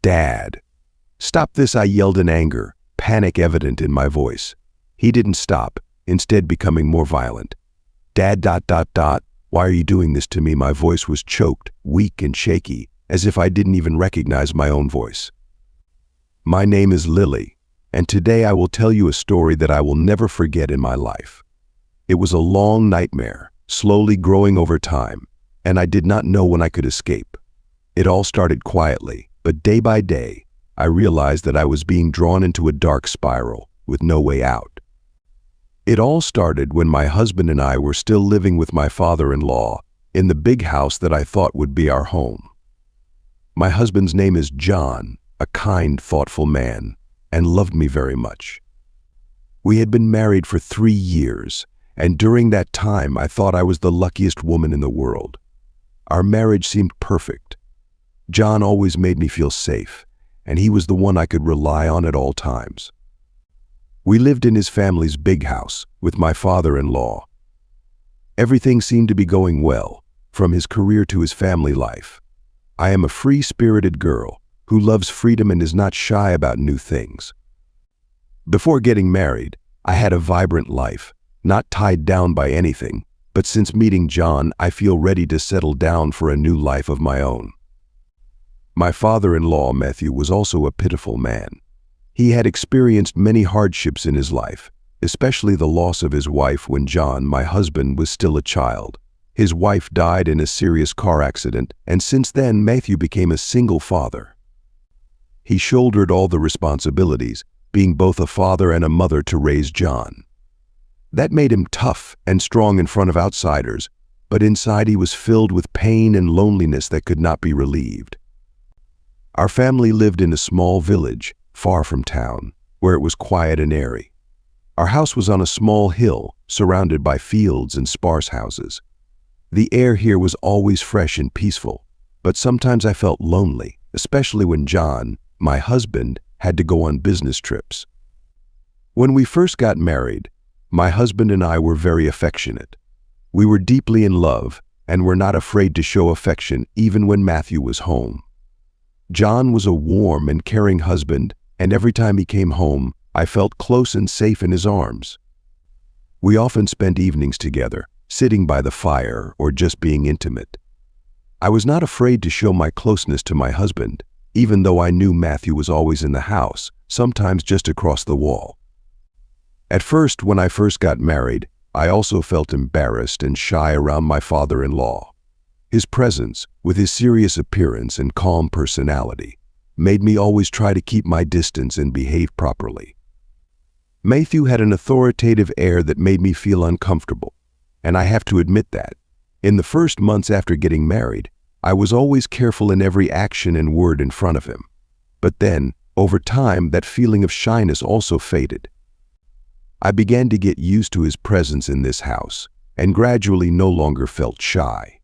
"Dad, stop this," I yelled in anger, panic evident in my voice. He didn't stop, instead becoming more violent. "Dad, ... why are you doing this to me?" My voice was choked, weak and shaky, as if I didn't even recognize my own voice. My name is Lily, and today I will tell you a story that I will never forget in my life. It was a long nightmare, slowly growing over time, and I did not know when I could escape. It all started quietly, but day by day, I realized that I was being drawn into a dark spiral with no way out. It all started when my husband and I were still living with my father-in-law in the big house that I thought would be our home. My husband's name is John, a kind, thoughtful man, and loved me very much. We had been married for 3 years, and during that time I thought I was the luckiest woman in the world. Our marriage seemed perfect. John always made me feel safe, and he was the one I could rely on at all times. We lived in his family's big house with my father-in-law. Everything seemed to be going well, from his career to his family life. I am a free-spirited girl who loves freedom and is not shy about new things. Before getting married, I had a vibrant life, not tied down by anything, but since meeting John, I feel ready to settle down for a new life of my own. My father-in-law, Matthew, was also a pitiful man. He had experienced many hardships in his life, especially the loss of his wife when John, my husband, was still a child. His wife died in a serious car accident, and since then Matthew became a single father. He shouldered all the responsibilities, being both a father and a mother to raise John. That made him tough and strong in front of outsiders, but inside he was filled with pain and loneliness that could not be relieved. Our family lived in a small village, far from town, where it was quiet and airy. Our house was on a small hill, surrounded by fields and sparse houses. The air here was always fresh and peaceful, but sometimes I felt lonely, especially when John, my husband, had to go on business trips. When we first got married, my husband and I were very affectionate. We were deeply in love and were not afraid to show affection even when Matthew was home. John was a warm and caring husband, and every time he came home, I felt close and safe in his arms. We often spent evenings together, sitting by the fire or just being intimate. I was not afraid to show my closeness to my husband, even though I knew Matthew was always in the house, sometimes just across the wall. At first, when I first got married, I also felt embarrassed and shy around my father-in-law. His presence, with his serious appearance and calm personality, made me always try to keep my distance and behave properly. Matthew had an authoritative air that made me feel uncomfortable, and I have to admit that. In the first months after getting married, I was always careful in every action and word in front of him. But then, over time, that feeling of shyness also faded. I began to get used to his presence in this house, and gradually no longer felt shy.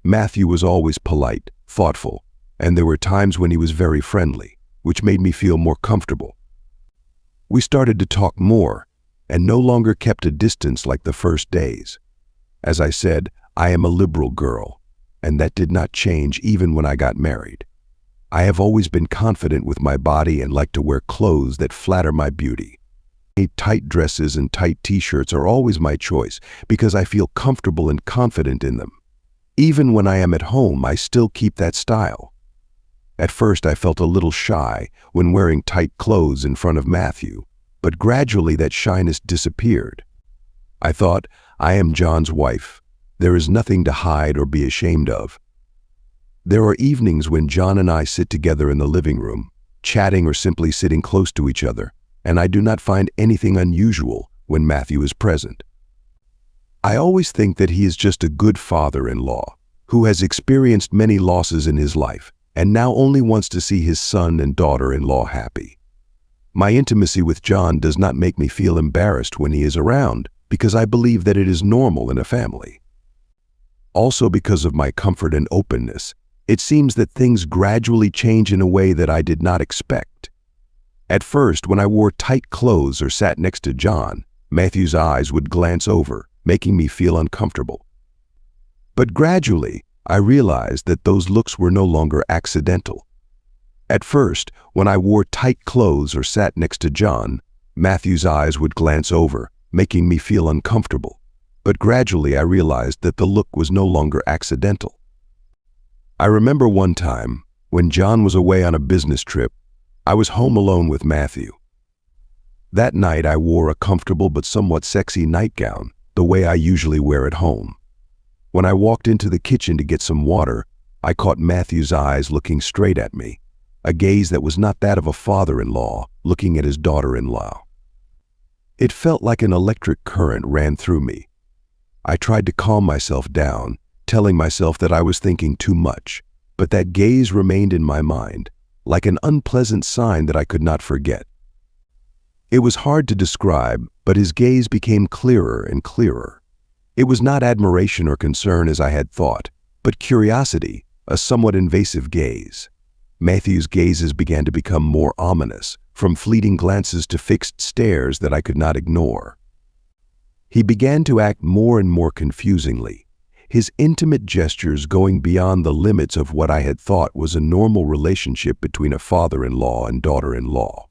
Matthew was always polite, thoughtful, and there were times when he was very friendly, which made me feel more comfortable. We started to talk more, and no longer kept a distance like the first days. As I said, I am a liberal girl, and that did not change even when I got married. I have always been confident with my body and like to wear clothes that flatter my beauty. Tight dresses and tight t-shirts are always my choice because I feel comfortable and confident in them. Even when I am at home, I still keep that style. At first, I felt a little shy when wearing tight clothes in front of Matthew, but gradually that shyness disappeared. I thought, I am John's wife. There is nothing to hide or be ashamed of. There are evenings when John and I sit together in the living room, chatting or simply sitting close to each other, and I do not find anything unusual when Matthew is present. I always think that he is just a good father-in-law who has experienced many losses in his life and now only wants to see his son and daughter-in-law happy. My intimacy with John does not make me feel embarrassed when he is around because I believe that it is normal in a family. Also, because of my comfort and openness, it seems that things gradually change in a way that I did not expect. At first, when I wore tight clothes or sat next to John, Matthew's eyes would glance over, making me feel uncomfortable. But gradually, I realized that those looks were no longer accidental. At first, when I wore tight clothes or sat next to John, Matthew's eyes would glance over, making me feel uncomfortable. But gradually I realized that the look was no longer accidental. I remember one time, when John was away on a business trip, I was home alone with Matthew. That night I wore a comfortable but somewhat sexy nightgown, the way I usually wear at home. When I walked into the kitchen to get some water, I caught Matthew's eyes looking straight at me, a gaze that was not that of a father-in-law looking at his daughter-in-law. It felt like an electric current ran through me. I tried to calm myself down, telling myself that I was thinking too much, but that gaze remained in my mind, like an unpleasant sign that I could not forget. It was hard to describe, but his gaze became clearer and clearer. It was not admiration or concern as I had thought, but curiosity, a somewhat invasive gaze. Matthew's gazes began to become more ominous, from fleeting glances to fixed stares that I could not ignore. He began to act more and more confusingly, his intimate gestures going beyond the limits of what I had thought was a normal relationship between a father-in-law and daughter-in-law.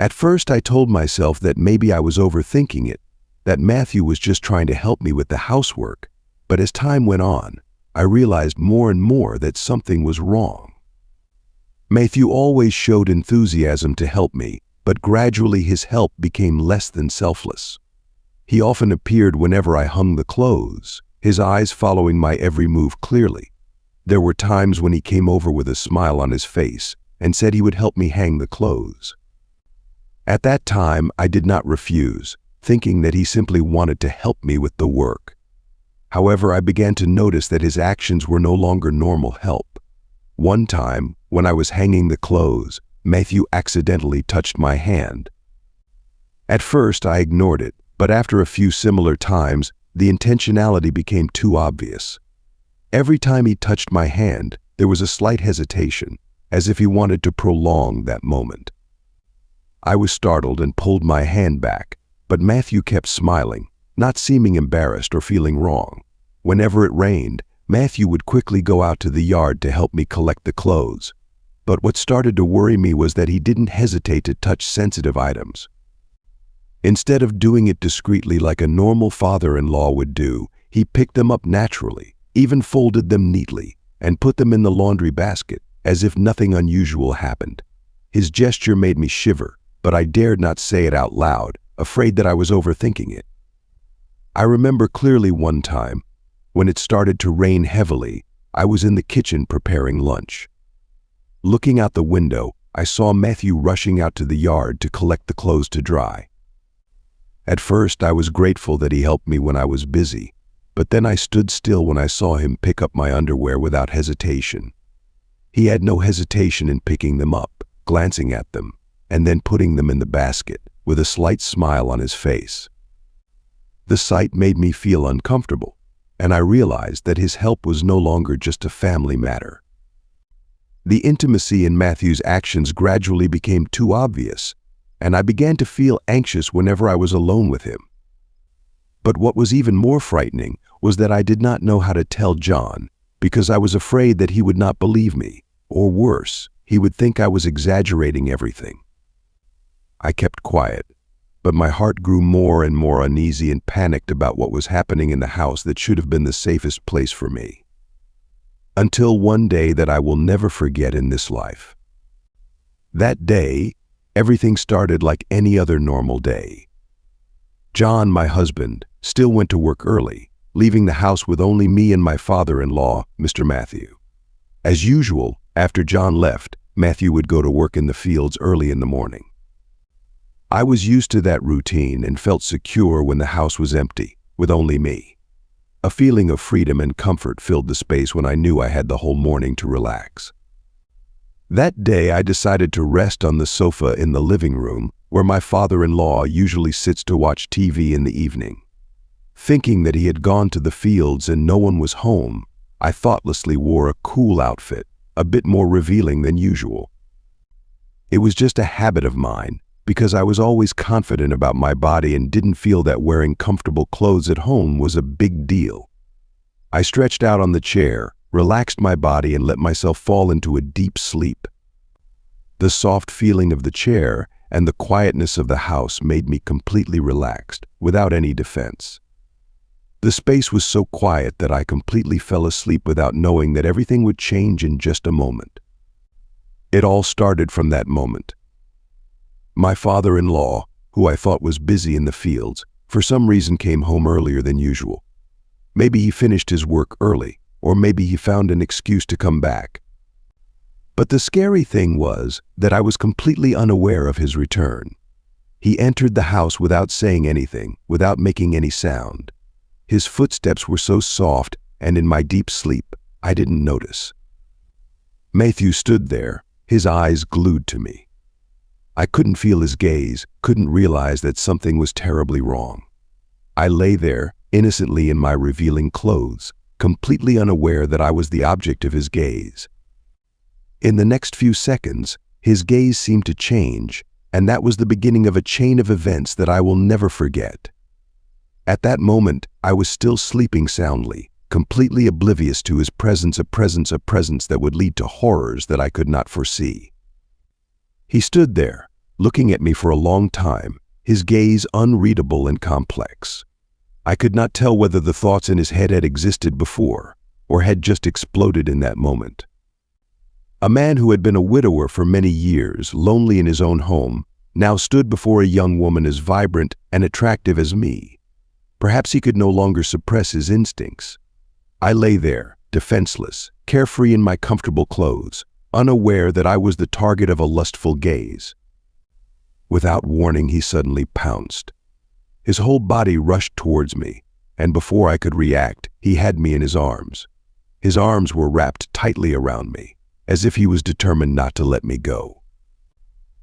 At first I told myself that maybe I was overthinking it, that Matthew was just trying to help me with the housework, but as time went on, I realized more and more that something was wrong. Matthew always showed enthusiasm to help me, but gradually his help became less than selfless. He often appeared whenever I hung the clothes, his eyes following my every move clearly. There were times when he came over with a smile on his face and said he would help me hang the clothes. At that time, I did not refuse, thinking that he simply wanted to help me with the work. However, I began to notice that his actions were no longer normal help. One time, when I was hanging the clothes, Matthew accidentally touched my hand. At first, I ignored it, but after a few similar times, the intentionality became too obvious. Every time he touched my hand, there was a slight hesitation, as if he wanted to prolong that moment. I was startled and pulled my hand back, but Matthew kept smiling, not seeming embarrassed or feeling wrong. Whenever it rained, Matthew would quickly go out to the yard to help me collect the clothes. But what started to worry me was that he didn't hesitate to touch sensitive items. Instead of doing it discreetly like a normal father-in-law would do, he picked them up naturally, even folded them neatly, and put them in the laundry basket, as if nothing unusual happened. His gesture made me shiver, but I dared not say it out loud, afraid that I was overthinking it. I remember clearly one time, when it started to rain heavily, I was in the kitchen preparing lunch. Looking out the window, I saw Matthew rushing out to the yard to collect the clothes to dry. At first, I was grateful that he helped me when I was busy, but then I stood still when I saw him pick up my underwear without hesitation. He had no hesitation in picking them up, glancing at them, and then putting them in the basket, with a slight smile on his face. The sight made me feel uncomfortable, and I realized that his help was no longer just a family matter. The intimacy in Matthew's actions gradually became too obvious, and I began to feel anxious whenever I was alone with him. But what was even more frightening was that I did not know how to tell John, because I was afraid that he would not believe me, or worse, he would think I was exaggerating everything. I kept quiet, but my heart grew more and more uneasy and panicked about what was happening in the house that should have been the safest place for me. Until one day that I will never forget in this life. That day, everything started like any other normal day. John, my husband, still went to work early, leaving the house with only me and my father-in-law, Mr. Matthew. As usual, after John left, Matthew would go to work in the fields early in the morning. I was used to that routine and felt secure when the house was empty, with only me. A feeling of freedom and comfort filled the space when I knew I had the whole morning to relax. That day, I decided to rest on the sofa in the living room, where my father-in-law usually sits to watch TV in the evening. Thinking that he had gone to the fields and no one was home, I thoughtlessly wore a cool outfit, a bit more revealing than usual. It was just a habit of mine, because I was always confident about my body and didn't feel that wearing comfortable clothes at home was a big deal. I stretched out on the chair, relaxed my body, and let myself fall into a deep sleep, The soft feeling of the chair and the quietness of the house made me completely relaxed, without any defense. The space was so quiet that I completely fell asleep without knowing that everything would change in just a moment. It all started from that moment. My father-in-law, who I thought was busy in the fields, for some reason came home earlier than usual. Maybe he finished his work early, or maybe he found an excuse to come back. But the scary thing was that I was completely unaware of his return. He entered the house without saying anything, without making any sound. His footsteps were so soft, and in my deep sleep, I didn't notice. Matthew stood there, his eyes glued to me. I couldn't feel his gaze, couldn't realize that something was terribly wrong. I lay there, innocently in my revealing clothes, completely unaware that I was the object of his gaze. In the next few seconds, his gaze seemed to change, and that was the beginning of a chain of events that I will never forget. At that moment, I was still sleeping soundly, completely oblivious to his presence, a presence that would lead to horrors that I could not foresee. He stood there, looking at me for a long time, his gaze unreadable and complex. I could not tell whether the thoughts in his head had existed before, or had just exploded in that moment. A man who had been a widower for many years, lonely in his own home, now stood before a young woman as vibrant and attractive as me. Perhaps he could no longer suppress his instincts. I lay there, defenseless, carefree in my comfortable clothes, unaware that I was the target of a lustful gaze. Without warning, he suddenly pounced. His whole body rushed towards me, and before I could react, he had me in his arms. His arms were wrapped tightly around me, as if he was determined not to let me go.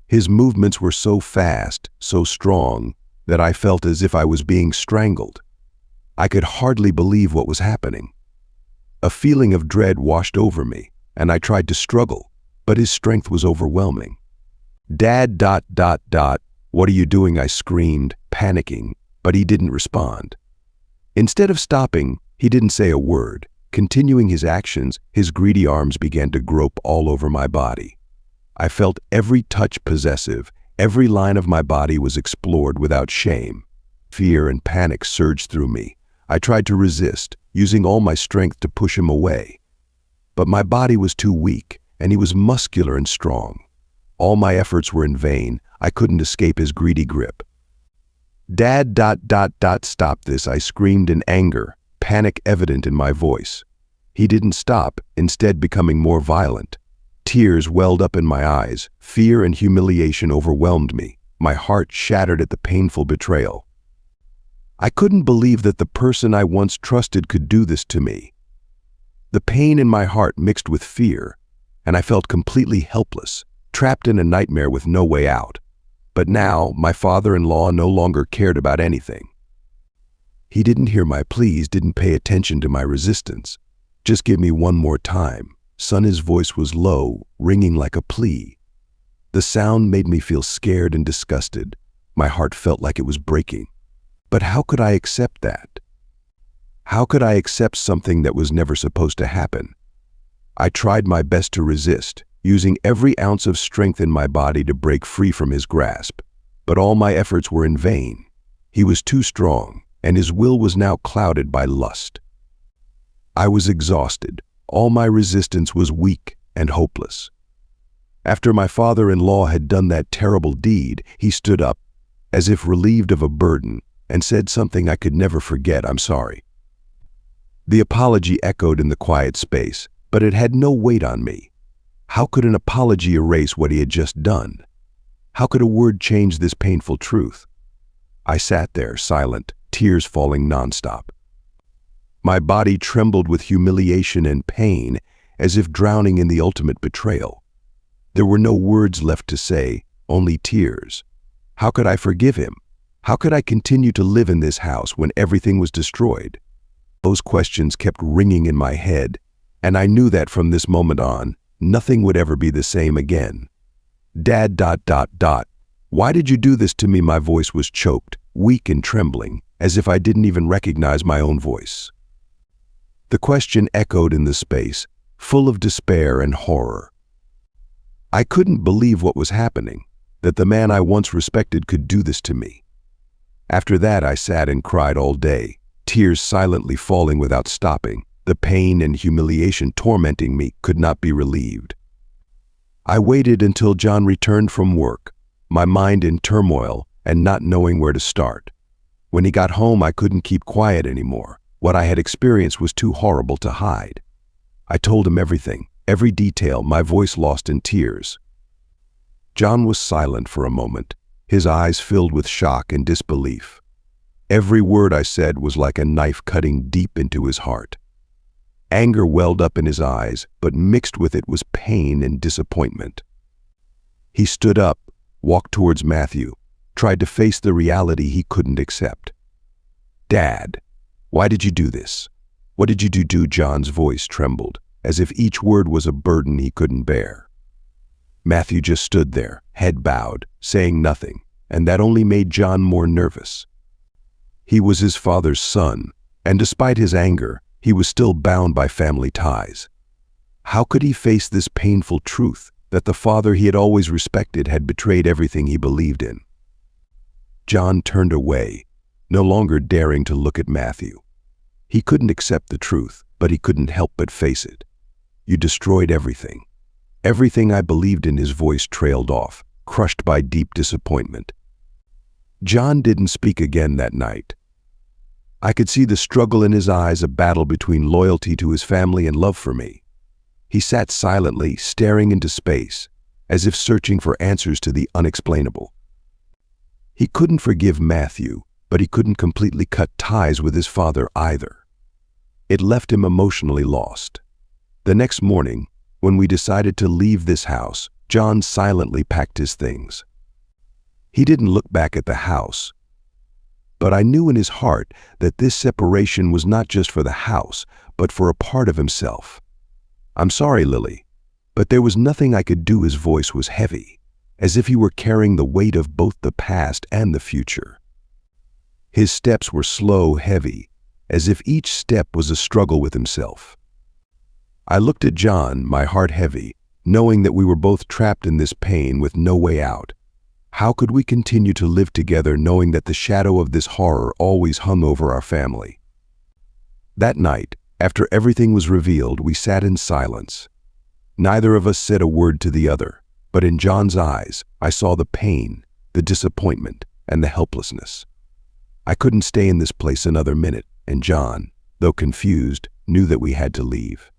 His movements were so fast, so strong, that I felt as if I was being strangled. I could hardly believe what was happening. A feeling of dread washed over me, and I tried to struggle, but his strength was overwhelming. "Dad, what are you doing?" I screamed, panicking, but he didn't respond. Instead of stopping, he didn't say a word. Continuing his actions, his greedy arms began to grope all over my body. I felt every touch possessive, every line of my body was explored without shame. Fear and panic surged through me. I tried to resist, using all my strength to push him away. But my body was too weak, and he was muscular and strong. All my efforts were in vain. I couldn't escape his greedy grip. "Dad, stop this," I screamed in anger, panic evident in my voice. He didn't stop, instead becoming more violent. Tears welled up in my eyes. Fear and humiliation overwhelmed me. My heart shattered at the painful betrayal. I couldn't believe that the person I once trusted could do this to me. The pain in my heart mixed with fear, and I felt completely helpless, trapped in a nightmare with no way out. But now, my father-in-law no longer cared about anything. He didn't hear my pleas, didn't pay attention to my resistance. "Just give me one more time." Son, his voice was low, ringing like a plea. The sound made me feel scared and disgusted. My heart felt like it was breaking. But how could I accept that? How could I accept something that was never supposed to happen? I tried my best to resist, using every ounce of strength in my body to break free from his grasp. But all my efforts were in vain. He was too strong, and his will was now clouded by lust. I was exhausted. All my resistance was weak and hopeless. After my father-in-law had done that terrible deed, he stood up, as if relieved of a burden, and said something I could never forget: "I'm sorry." The apology echoed in the quiet space, but it had no weight on me. How could an apology erase what he had just done? How could a word change this painful truth? I sat there, silent, tears falling nonstop. My body trembled with humiliation and pain, as if drowning in the ultimate betrayal. There were no words left to say, only tears. How could I forgive him? How could I continue to live in this house when everything was destroyed? Those questions kept ringing in my head, and I knew that from this moment on, nothing would ever be the same again. "Dad, why did you do this to me?" My voice was choked, weak and trembling, as if I didn't even recognize my own voice. The question echoed in the space, full of despair and horror. I couldn't believe what was happening, that the man I once respected could do this to me. After that, I sat and cried all day, tears silently falling without stopping. The pain and humiliation tormenting me could not be relieved. I waited until John returned from work, my mind in turmoil and not knowing where to start. When he got home, I couldn't keep quiet anymore. What I had experienced was too horrible to hide. I told him everything, every detail, my voice lost in tears. John was silent for a moment, his eyes filled with shock and disbelief. Every word I said was like a knife cutting deep into his heart. Anger welled up in his eyes, but mixed with it was pain and disappointment. He stood up, walked towards Matthew, tried to face the reality he couldn't accept. "Dad, why did you do this? What did you do?" John's voice trembled, as if each word was a burden he couldn't bear. Matthew just stood there, head bowed, saying nothing, and that only made John more nervous. He was his father's son, and despite his anger, he was still bound by family ties. How could he face this painful truth that the father he had always respected had betrayed everything he believed in? John turned away, no longer daring to look at Matthew. He couldn't accept the truth, but he couldn't help but face it. "You destroyed everything. Everything I believed in." His voice trailed off, crushed by deep disappointment. John didn't speak again that night. I could see the struggle in his eyes, a battle between loyalty to his family and love for me. He sat silently, staring into space, as if searching for answers to the unexplainable. He couldn't forgive Matthew, but he couldn't completely cut ties with his father either. It left him emotionally lost. The next morning, when we decided to leave this house, John silently packed his things. He didn't look back at the house, but I knew in his heart that this separation was not just for the house, but for a part of himself. "I'm sorry, Lily, but there was nothing I could do." His voice was heavy, as if he were carrying the weight of both the past and the future. His steps were slow, heavy, as if each step was a struggle with himself. I looked at John, my heart heavy, knowing that we were both trapped in this pain with no way out. How could we continue to live together knowing that the shadow of this horror always hung over our family? That night, after everything was revealed, we sat in silence. Neither of us said a word to the other, but in John's eyes, I saw the pain, the disappointment, and the helplessness. I couldn't stay in this place another minute, and John, though confused, knew that we had to leave.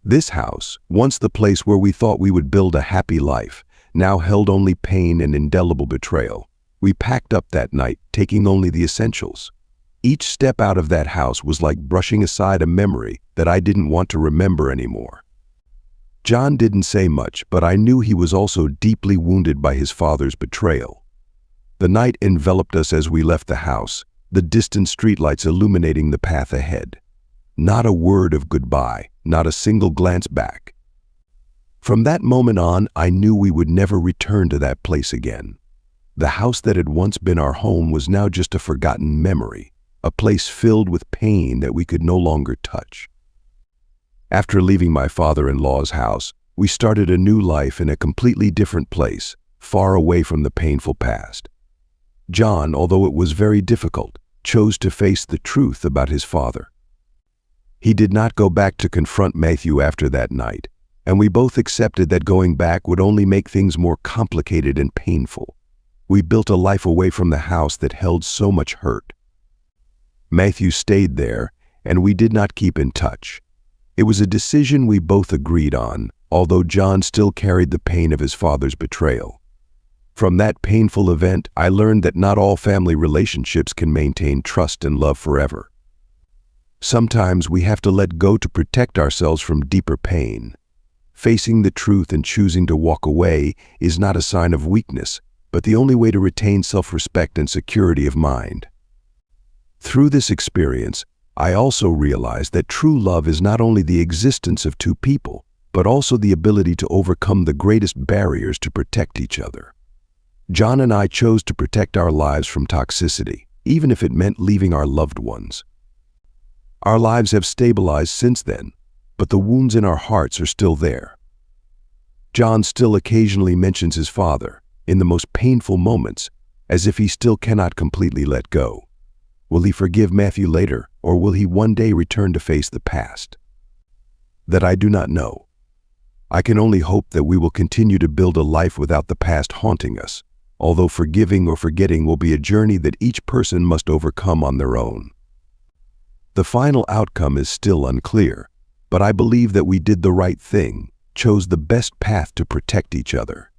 This house, once the place where we thought we would build a happy life, now held only pain and indelible betrayal. We packed up that night, taking only the essentials. Each step out of that house was like brushing aside a memory that I didn't want to remember anymore. John didn't say much, but I knew he was also deeply wounded by his father's betrayal. The night enveloped us as we left the house, the distant streetlights illuminating the path ahead. Not a word of goodbye, not a single glance back. From that moment on, I knew we would never return to that place again. The house that had once been our home was now just a forgotten memory, a place filled with pain that we could no longer touch. After leaving my father-in-law's house, we started a new life in a completely different place, far away from the painful past. John, although it was very difficult, chose to face the truth about his father. He did not go back to confront Matthew after that night, and we both accepted that going back would only make things more complicated and painful. We built a life away from the house that held so much hurt. Matthew stayed there, and we did not keep in touch. It was a decision we both agreed on, although John still carried the pain of his father's betrayal. From that painful event, I learned that not all family relationships can maintain trust and love forever. Sometimes we have to let go to protect ourselves from deeper pain. Facing the truth and choosing to walk away is not a sign of weakness, but the only way to retain self-respect and security of mind. Through this experience, I also realized that true love is not only the existence of two people, but also the ability to overcome the greatest barriers to protect each other. John and I chose to protect our lives from toxicity, even if it meant leaving our loved ones. Our lives have stabilized since then, but the wounds in our hearts are still there. John still occasionally mentions his father, in the most painful moments, as if he still cannot completely let go. Will he forgive Matthew later, or will he one day return to face the past? That I do not know. I can only hope that we will continue to build a life without the past haunting us, although forgiving or forgetting will be a journey that each person must overcome on their own. The final outcome is still unclear, but I believe that we did the right thing, chose the best path to protect each other.